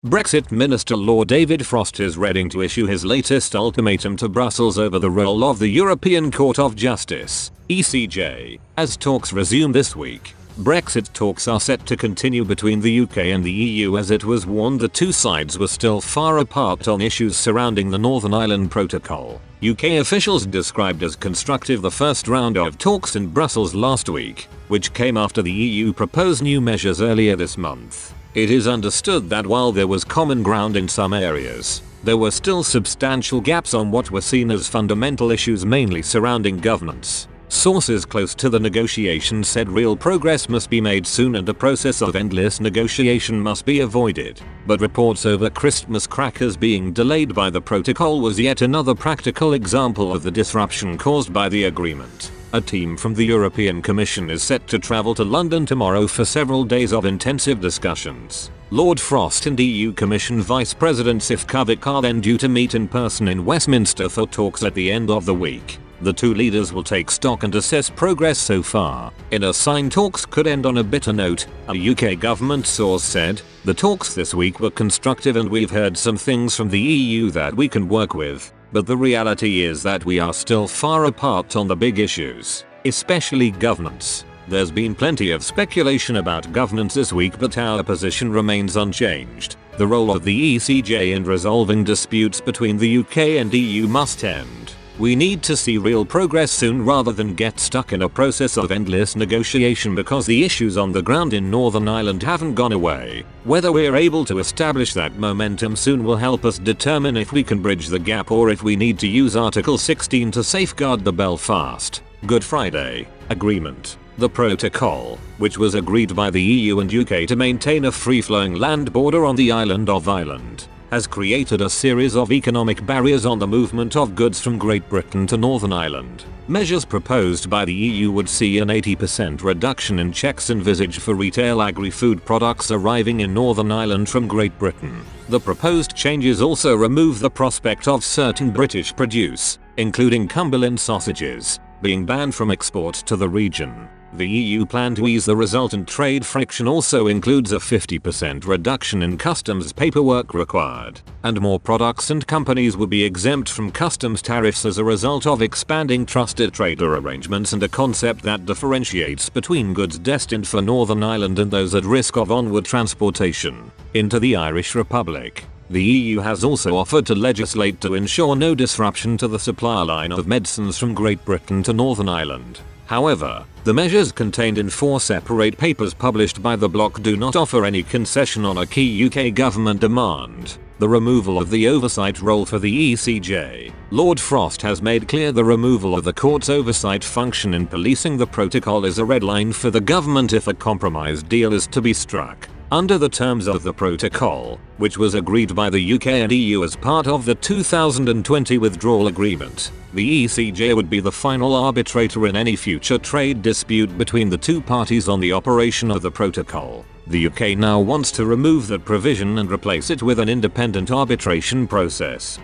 Brexit Minister Lord David Frost is ready to issue his latest ultimatum to Brussels over the role of the European Court of Justice, ECJ, as talks resume this week. Brexit talks are set to continue between the UK and the EU, as it was warned the two sides were still far apart on issues surrounding the Northern Ireland Protocol. UK officials described as constructive the first round of talks in Brussels last week, which came after the EU proposed new measures earlier this month. It is understood that while there was common ground in some areas, there were still substantial gaps on what were seen as fundamental issues, mainly surrounding governance. Sources close to the negotiations said real progress must be made soon and a process of endless negotiation must be avoided. But reports over Christmas crackers being delayed by the protocol was yet another practical example of the disruption caused by the agreement. A team from the European Commission is set to travel to London tomorrow for several days of intensive discussions. Lord Frost and EU Commission Vice President Šefčovič are then due to meet in person in Westminster for talks at the end of the week. The two leaders will take stock and assess progress so far. In a sign talks could end on a bitter note, a UK government source said. The talks this week were constructive and we've heard some things from the EU that we can work with. But the reality is that we are still far apart on the big issues, especially governance. There's been plenty of speculation about governance this week, but our position remains unchanged. The role of the ECJ in resolving disputes between the UK and EU must end. We need to see real progress soon rather than get stuck in a process of endless negotiation, because the issues on the ground in Northern Ireland haven't gone away. Whether we're able to establish that momentum soon will help us determine if we can bridge the gap or if we need to use Article 16 to safeguard the Belfast Good Friday Agreement. The protocol, which was agreed by the EU and UK to maintain a free-flowing land border on the island of Ireland, has created a series of economic barriers on the movement of goods from Great Britain to Northern Ireland. Measures proposed by the EU would see an 80% reduction in checks envisaged for retail agri-food products arriving in Northern Ireland from Great Britain. The proposed changes also remove the prospect of certain British produce, including Cumberland sausages, being banned from export to the region. The EU plan to ease the resultant trade friction also includes a 50% reduction in customs paperwork required, and more products and companies will be exempt from customs tariffs as a result of expanding trusted trader arrangements and a concept that differentiates between goods destined for Northern Ireland and those at risk of onward transportation into the Irish Republic. The EU has also offered to legislate to ensure no disruption to the supply line of medicines from Great Britain to Northern Ireland. However, the measures contained in 4 separate papers published by the bloc do not offer any concession on a key UK government demand: the removal of the oversight role for the ECJ. Lord Frost has made clear the removal of the court's oversight function in policing the protocol is a red line for the government if a compromise deal is to be struck. Under the terms of the protocol, which was agreed by the UK and EU as part of the 2020 withdrawal agreement, the ECJ would be the final arbitrator in any future trade dispute between the two parties on the operation of the protocol. The UK now wants to remove that provision and replace it with an independent arbitration process.